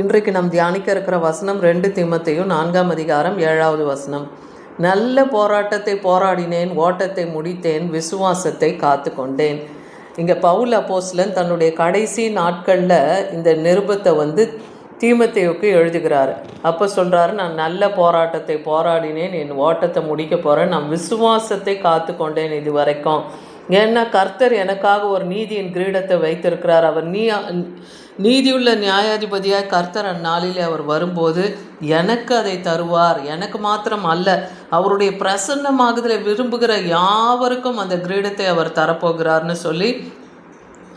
இன்றைக்கு நாம் தியானிக்க இருக்கிற வசனம் 2 தீமோத்தேயு 4ஆம் அதிகாரம் 7வது வசனம். நல்ல போராட்டத்தை போராடினேன், ஓட்டத்தை முடித்தேன், விசுவாசத்தை காத்து கொண்டேன். இங்கே பவுல் அப்போஸ்தலன் தன்னுடைய கடைசி நாட்களில் இந்த நிருபத்தை தீமோத்தேயுக்கு எழுதுகிறார். அப்போ சொல்கிறாரு, நான் நல்ல போராட்டத்தை போராடினேன், என் ஓட்டத்தை முடிக்க போகிறேன், நான் விசுவாசத்தை காத்து கொண்டேன் இது வரைக்கும். ஏன்னா கர்த்தர் எனக்காக ஒரு நீதியின் கிரீடத்தை வைத்திருக்கிறார். அவர் நீதியுள்ள நியாயாதிபதியாய் கர்த்தர் அந்நாளிலே அவர் வரும்போது எனக்கு அதை தருவார். எனக்கு மாத்திரம் அல்ல, அவருடைய பிரசன்னமாகுதலை விரும்புகிற யாவருக்கும் அந்த கிரீடத்தை அவர் தரப்போகிறார்னு சொல்லி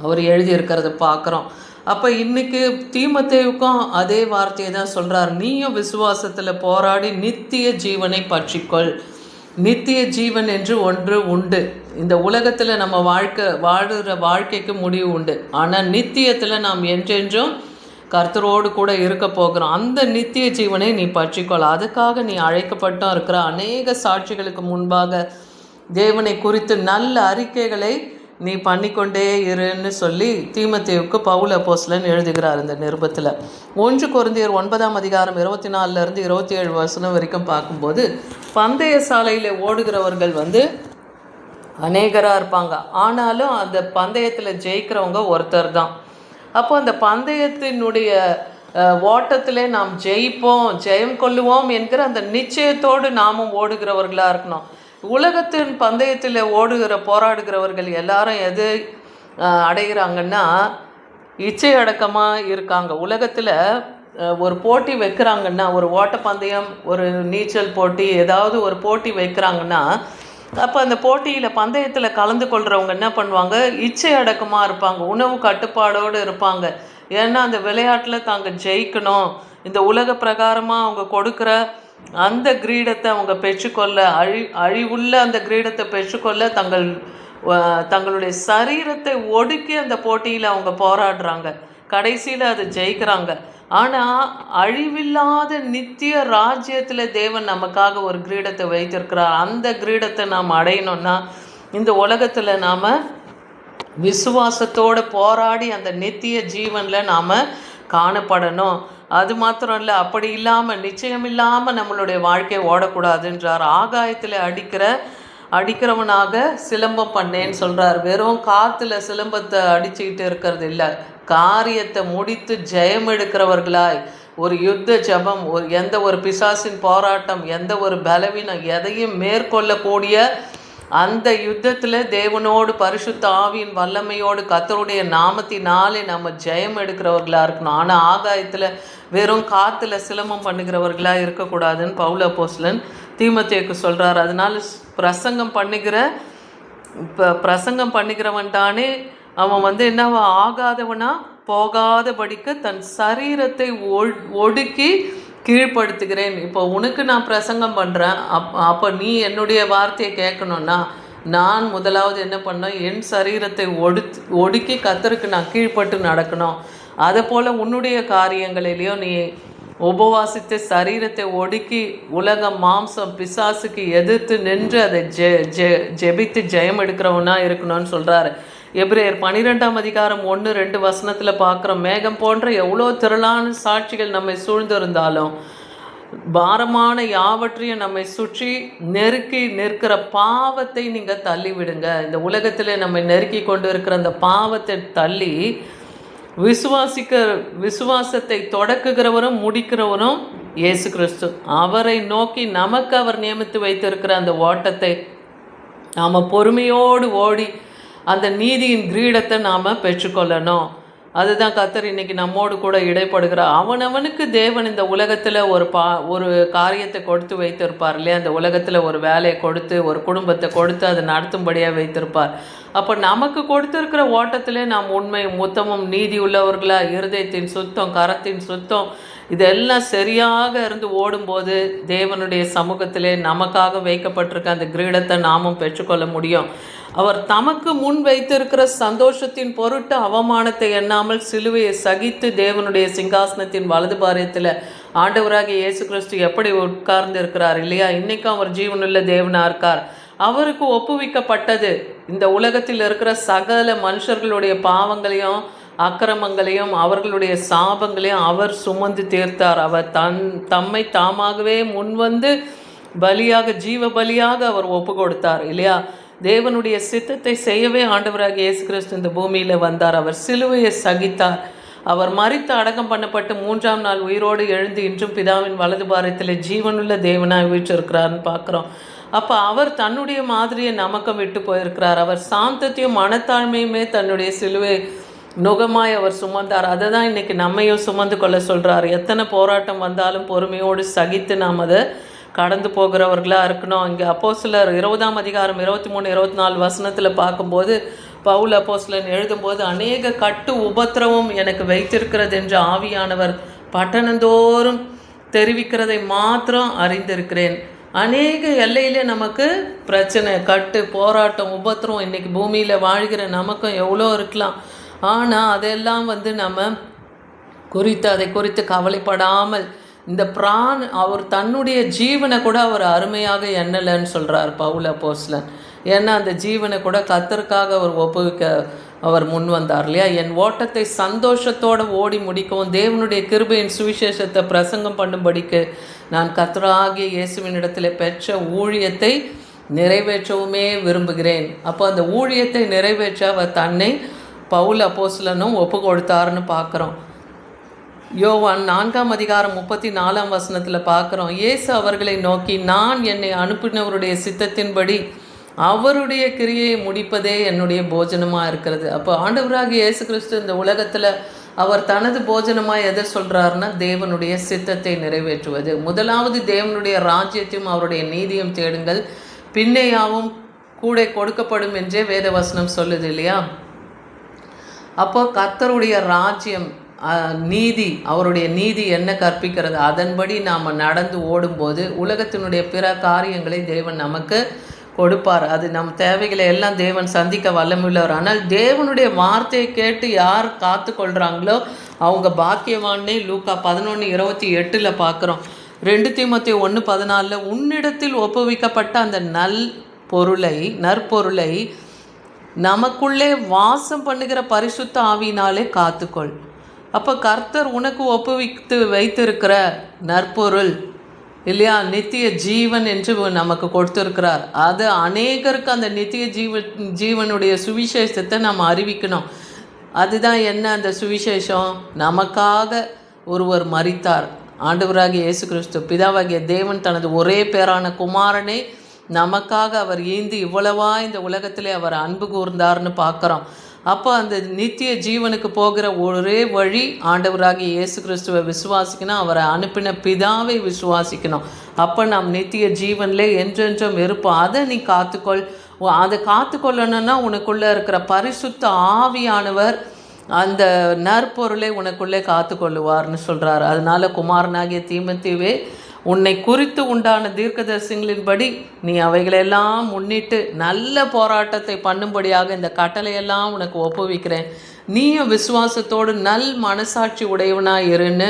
அவர் எழுதியிருக்கிறத பார்க்குறோம். அப்போ இன்றைக்கி தீமோத்தேயுக்கும் அதே வார்த்தையை தான் சொல்கிறார். நீயும் விசுவாசத்தில் போராடி நித்திய ஜீவனை பற்றிக்கொள். நித்திய ஜீவன் என்று ஒன்று உண்டு. இந்த உலகத்தில் நம்ம வாழுற வாழ்க்கைக்கு முடிவு உண்டு. ஆனால் நித்தியத்தில் நாம் என்றென்றும் கர்த்தரோடு கூட இருக்க போகிறோம். அந்த நித்திய ஜீவனை நீ பற்றிக்கொள். அதுக்காக நீ அழைக்கப்பட்டும் இருக்கிற அநேக சாட்சிகளுக்கு முன்பாக தேவனை குறித்து நல்ல அறிக்கைகளை நீ பண்ணிக்கொண்டே இருன்னு சொல்லி தீமோத்தேயுக்கு பவுல் அப்போஸ்தலன் எழுதுகிறார். இந்த நிருபத்தில் 1 கொரிந்தியர் 9ஆம் அதிகாரம் 24 27 வசனம் வரைக்கும் பார்க்கும்போது, பந்தய சாலையில் ஓடுகிறவர்கள் அநேகராக இருப்பாங்க. ஆனாலும் அந்த பந்தயத்தில் ஜெயிக்கிறவங்க ஒருத்தர் தான். அப்போ அந்த பந்தயத்தினுடைய ஓட்டத்திலே நாம் ஜெயம் கொள்ளுவோம் என்கிற அந்த நிச்சயத்தோடு நாமும் ஓடுகிறவர்களாக இருக்கணும். உலகத்தின் பந்தயத்தில் போராடுகிறவர்கள் எல்லாரும் எது அடைகிறாங்கன்னா இச்சை அடக்கமாக இருக்காங்க. உலகத்தில் ஒரு போட்டி வைக்கிறாங்கன்னா, ஒரு ஓட்டப்பந்தயம், ஒரு நீச்சல் போட்டி, ஏதாவது ஒரு போட்டி வைக்கிறாங்கன்னா, அப்போ அந்த போட்டியில் பந்தயத்தில் கலந்து கொள்கிறவங்க என்ன பண்ணுவாங்க, இச்சை அடக்கமாக இருப்பாங்க, உணவு கட்டுப்பாடோடு இருப்பாங்க. ஏன்னா அந்த விளையாட்டில் தாங்க ஜெயிக்கணும், இந்த உலக பிரகாரமாக அவங்க கொடுக்குற அந்த கிரீடத்தை அவங்க பெற்றுக்கொள்ள, அழிவுள்ள அந்த கிரீடத்தை பெற்றுக்கொள்ள தங்களுடைய சரீரத்தை ஒடுக்கி அந்த போட்டியில் அவங்க போராடுறாங்க. கடைசியில் அது ஜெயிக்கிறாங்க. ஆனால் அழிவில்லாத நித்திய ராஜ்யத்தில் தேவன் நமக்காக ஒரு கிரீடத்தை வைத்திருக்கிறார். அந்த கிரீடத்தை நாம் அடையணும்னா இந்த உலகத்தில் நாம் விசுவாசத்தோடு போராடி அந்த நித்திய ஜீவனில் நாம் காணப்படணும். அது மாத்திரம் இல்லை, அப்படி இல்லாமல் நிச்சயம் இல்லாமல் நம்மளுடைய வாழ்க்கையை ஓடக்கூடாதுன்றார். ஆகாயத்தில் அடிக்கிறவனாக சிலம்பம் பண்ணேன்னு சொல்கிறார். வெறும் காற்றுல சிலம்பத்தை அடிச்சுக்கிட்டு இருக்கிறது இல்லை, காரியத்தை முடித்து ஜெயம் எடுக்கிறவர்களாய் ஒரு யுத்த ஜபம், எந்த ஒரு பிசாசின் போராட்டம், எந்த ஒரு பலவீனம், எதையும் மேற்கொள்ளக்கூடிய அந்த யுத்தத்தில் தேவனோடு பரிசுத்த ஆவியின் வல்லமையோடு கர்த்தருடைய நாமத்தினாலே நம்ம ஜெயம் எடுக்கிறவர்களாக இருக்கணும். ஆனால் ஆகாயத்தில் வெறும் காற்றுல சிலம்பம் பண்ணுகிறவர்களாக இருக்கக்கூடாதுன்னு பவுல் அப்போஸ்தலன் தீமோத்தேயுக்கு சொல்கிறார். அதனால் பிரசங்கம் பண்ணிக்கிறவன் தானே அவன் என்னவா ஆகாதவனா போகாதபடிக்கு தன் சரீரத்தை ஒடுக்கி கீழ்ப்படுத்துகிறேன். இப்போ உனக்கு நான் பிரசங்கம் பண்ணுறேன், அப்போ நீ என்னுடைய வார்த்தையை கேட்கணுன்னா நான் முதலாவது என்ன பண்ணேன், என் சரீரத்தை ஒடுக்கி கர்த்தருக்கு நான் கீழ்ப்பட்டு நடக்கணும். அதை போல் உன்னுடைய காரியங்களிலேயோ நீ உபவாசித்து சரீரத்தை ஒடுக்கி உலகம், மாம்சம், பிசாசுக்கு எதிர்த்து நின்று அதை ஜெபித்து ஜெயம் எடுக்கிறவனா இருக்கணும்னு சொல்கிறாரு. எபிரேயர் 12ஆம் அதிகாரம் 1-2 வசனத்தில் பார்க்குறோம். மேகம் போன்ற எவ்வளோ திரளான சாட்சிகள் நம்மை சூழ்ந்திருந்தாலும் பாரமான யாவற்றையும் நம்மை சுற்றி நெருக்கி நிற்கிற பாவத்தை நீங்கள் தள்ளிவிடுங்க. இந்த உலகத்தில் நம்மை நெருக்கி கொண்டு இருக்கிற அந்த பாவத்தை தள்ளி விசுவாசத்தை தொடக்குகிறவரும் முடிக்கிறவரும் இயேசு கிறிஸ்து. அவரை நோக்கி நமக்கு அவர் நியமித்து வைத்திருக்கிற அந்த ஓட்டத்தை நாம் பொறுமையோடு ஓடி அந்த நீதியின் கிரீடத்தை நாம் பெற்றுக்கொள்ளணும். அதுதான் கர்த்தர் இன்றைக்கி நம்மோடு கூட இடைப்படுகிறார். அவனவனுக்கு தேவன் இந்த உலகத்தில் ஒரு காரியத்தை கொடுத்து வைத்திருப்பார் இல்லையா. அந்த உலகத்தில் ஒரு வேலையை கொடுத்து, ஒரு குடும்பத்தை கொடுத்து அதை நடத்தும்படியாக வைத்திருப்பார். அப்போ நமக்கு கொடுத்துருக்கிற ஓட்டத்திலே நாம் உண்மை, முத்தமும், நீதி உள்ளவர்களாக, இருதயத்தின் சுத்தம், கரத்தின் சுத்தம், இதெல்லாம் சரியாக இருந்து ஓடும்போது தேவனுடைய சமூகத்திலே நமக்காக வைக்கப்பட்டிருக்க அந்த கிரீடத்தை நாமும் பெற்றுக்கொள்ள முடியும். அவர் தமக்கு முன் வைத்திருக்கிற சந்தோஷத்தின் பொருட்டு அவமானத்தை எண்ணாமல் சிலுவையை சகித்து தேவனுடைய சிங்காசனத்தின் வலது பாரியத்தில் ஆண்டவராகிய இயேசு கிறிஸ்து எப்படி உட்கார்ந்து இருக்கிறார் இல்லையா. இன்றைக்கும் அவர் ஜீவனுள்ள தேவனாக இருக்கார். அவருக்கு ஒப்புவிக்கப்பட்டது இந்த உலகத்தில் இருக்கிற சகல மனுஷர்களுடைய பாவங்களையும் அக்கிரமங்களையும் அவர்களுடைய சாபங்களையும் அவர் சுமந்து தீர்த்தார். அவர் தம்மை தாமாகவே முன்வந்து பலியாக, ஜீவ பலியாக அவர் ஒப்பு கொடுத்தார் இல்லையா? தேவனுடைய சித்தத்தை செய்யவே ஆண்டவராக இயேசு கிறிஸ்து இந்த பூமியில் வந்தார். அவர் சிலுவையை சகித்தார். அவர் மரித்து அடக்கம் பண்ணப்பட்டு 3ஆம் நாள் உயிரோடு எழுந்து இன்றும் பிதாவின் வலது பாரத்தில் ஜீவனுள்ள தேவனாய் வீற்றிருக்கிறார்னு பார்க்குறோம். அப்போ அவர் தன்னுடைய மாதிரியை நமக்கு விட்டு போயிருக்கிறார். அவர் சாந்தத்தையும் மனத்தாழ்மையுமே தன்னுடைய சிலுவை நுகமாய் அவர் சுமந்தார். அதை தான் இன்றைக்கி நம்மையும் சுமந்து கொள்ள சொல்கிறார். எத்தனை போராட்டம் வந்தாலும் பொறுமையோடு சகித்து நாம் அதை கடந்து போகிறவர்களாக இருக்கணும். இங்கே அப்போஸ்தலர் 20ஆம் அதிகாரம் 23, 24 வசனத்தில் பார்க்கும்போது பவுல் அப்போஸ்தலன் எழுதும்போது, அநேக கட்டு உபத்திரவம் எனக்கு வைத்திருக்கிறது என்று ஆவியானவர் பட்டணந்தோறும் தெரிவிக்கிறதை மாத்திரம் அறிந்திருக்கிறேன். அநேக எல்லையிலே நமக்கு பிரச்சனை, கட்டு, போராட்டம், உபத்திரம் இன்றைக்கி பூமியில் வாழ்கிற நமக்கும் எவ்வளோ இருக்கலாம். ஆனால் அதெல்லாம் நம்ம அதை குறித்து கவலைப்படாமல் இந்த அவர் தன்னுடைய ஜீவனை கூட அவர் அருமையாக எண்ணலைன்னு சொல்கிறார் பவுல் அப்போஸ்தலன். ஏன்னா அந்த ஜீவனை கூட கர்த்தருக்காக அவர் ஒப்புவிக்க அவர் முன் வந்தார் இல்லையா? என் ஓட்டத்தை சந்தோஷத்தோடு ஓடி முடிக்கவும் தேவனுடைய கிருபையின் சுவிசேஷத்தை பிரசங்கம் பண்ணும்படிக்கு நான் கர்த்தராகிய இயேசுவின் இடத்துல பெற்ற ஊழியத்தை நிறைவேற்றவுமே விரும்புகிறேன். அப்போ அந்த ஊழியத்தை நிறைவேற்ற அவர் தன்னை பவுல் அப்போஸ்தலனும் ஒப்பு கொடுத்தாருன்னு பார்க்குறோம். யோவான் 4ஆம் அதிகாரம் 34ஆம் வசனத்தில் பார்க்குறோம். இயேசு அவர்களை நோக்கி, நான் என்னை அனுப்பினவருடைய சித்தத்தின்படி அவருடைய கிரியை முடிப்பதே என்னுடைய போஜனமாக இருக்கிறது. அப்போ ஆண்டவராக இயேசு கிறிஸ்து இந்த உலகத்தில் அவர் தனது போஜனமாக எதை சொல்கிறாருன்னா, தேவனுடைய சித்தத்தை நிறைவேற்றுவது. முதலாவது தேவனுடைய ராஜ்யத்தையும் அவருடைய நீதியும் தேடுங்கள், பின்னையாவும் கூட கொடுக்கப்படும் என்றே வேத வசனம் சொல்லுது இல்லையா? அப்போ கர்த்தருடைய ராஜ்யம், நீதி, அவருடைய நீதி என்ன கற்பிக்கிறது அதன்படி நாம் நடந்து ஓடும்போது உலகத்தினுடைய பிற காரியங்களை தேவன் நமக்கு கொடுப்பார். அது நம் தேவைகளை எல்லாம் தேவன் சந்திக்க வல்லமுள்ளவர். ஆனால் தேவனுடைய வார்த்தையை கேட்டு யார் காத்து கொள்கிறாங்களோ அவங்க பாக்கியவானே. லூக்கா 11:28 பார்க்குறோம். 2 தீமோத்தேயு 1:14 உன்னிடத்தில் ஒப்புவிக்கப்பட்ட அந்த நற்பொருளை நமக்குள்ளே வாசம் பண்ணுகிற பரிசுத்த ஆவியினாலே காத்துக்கொள். அப்போ கர்த்தர் உனக்கு ஒப்புவித்து வைத்திருக்கிற நற்பொருள் இல்லையா, நித்திய ஜீவன் என்று நமக்கு கொடுத்துருக்கிறார். அது அநேகருக்கு அந்த நித்திய ஜீவனுடைய சுவிசேஷத்தை நம்ம அறிவிக்கணும். அதுதான் என்ன அந்த சுவிசேஷம்? நமக்காக ஒருவர் மரித்தார். ஆண்டவராகிய இயேசு கிறிஸ்து, பிதாவாகிய தேவன் தனது ஒரே பேரான குமாரனை நமக்காக அவர் ஈந்து இவ்வளவா இந்த உலகத்திலே அவர் அன்பு கூர்ந்தார்னு பார்க்குறோம். அப்போ அந்த நித்திய ஜீவனுக்கு போகிற ஒரே வழி ஆண்டவராகிய இயேசு கிறிஸ்துவை விசுவாசிக்கணும், அவரை அனுப்பின பிதாவை விசுவாசிக்கணும். அப்போ நாம் நித்திய ஜீவனில் என்றென்றும் இருப்போம். அதை நீ காத்துக்கொள். அதை காத்துக்கொள்ளணும்னா உனக்குள்ளே இருக்கிற பரிசுத்த ஆவியானவர் அந்த நற்பொருளை உனக்குள்ளே காத்துக்கொள்ளுவார்னு சொல்கிறார். அதனால் குமாரனாகிய தீமோத்தேயுவே, உன்னை குறித்து உண்டான தீர்க்கதரிசிகளின்படி நீ அவைகளெல்லாம் முன்னிட்டு நல்ல போராட்டத்தை பண்ணும்படியாக இந்த கட்டளையெல்லாம் உனக்கு ஒப்புவிக்கிறேன். நீயும் விசுவாசத்தோடு நல் மனசாட்சி உடையவனாக இருன்னு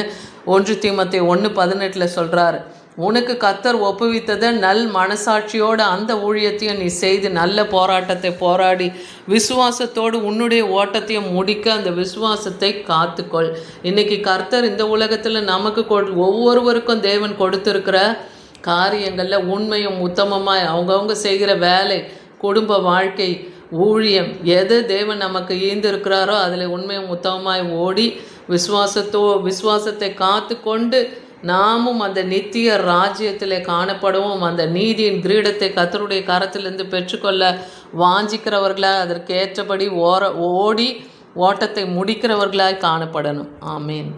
1 தீமோத்தேயு 1:18 சொல்கிறார். உனக்கு கர்த்தர் ஒப்புவித்ததை நல் மனசாட்சியோடு அந்த ஊழியத்தையும் நீ செய்து நல்ல போராட்டத்தை போராடி விசுவாசத்தோடு உன்னுடைய ஓட்டத்தையும் முடிக்க அந்த விசுவாசத்தை காத்துக்கொள். இன்றைக்கி கர்த்தர் இந்த உலகத்தில் நமக்கு ஒவ்வொருவருக்கும் தேவன் கொடுத்துருக்கிற காரியங்களில் உண்மையும் உத்தமமாய் அவங்கவுங்க செய்கிற வேலை, குடும்ப வாழ்க்கை, ஊழியம், எது தேவன் நமக்கு ஈந்திருக்கிறாரோ அதில் உண்மையும் உத்தமமாய் ஓடி விசுவாசத்தை காத்து கொண்டு நாமும் அந்த நித்திய ராஜ்யத்தில் காணப்படுவோம். அந்த நீதியின் கிரீடத்தை கர்த்தருடைய கரத்திலிருந்து பெற்றுக்கொள்ள வாஞ்சிக்கிறவர்களாய் அதற்கேற்றபடி ஓடி ஓட்டத்தை முடிக்கிறவர்களாய் காணப்படணும். ஆமேன்.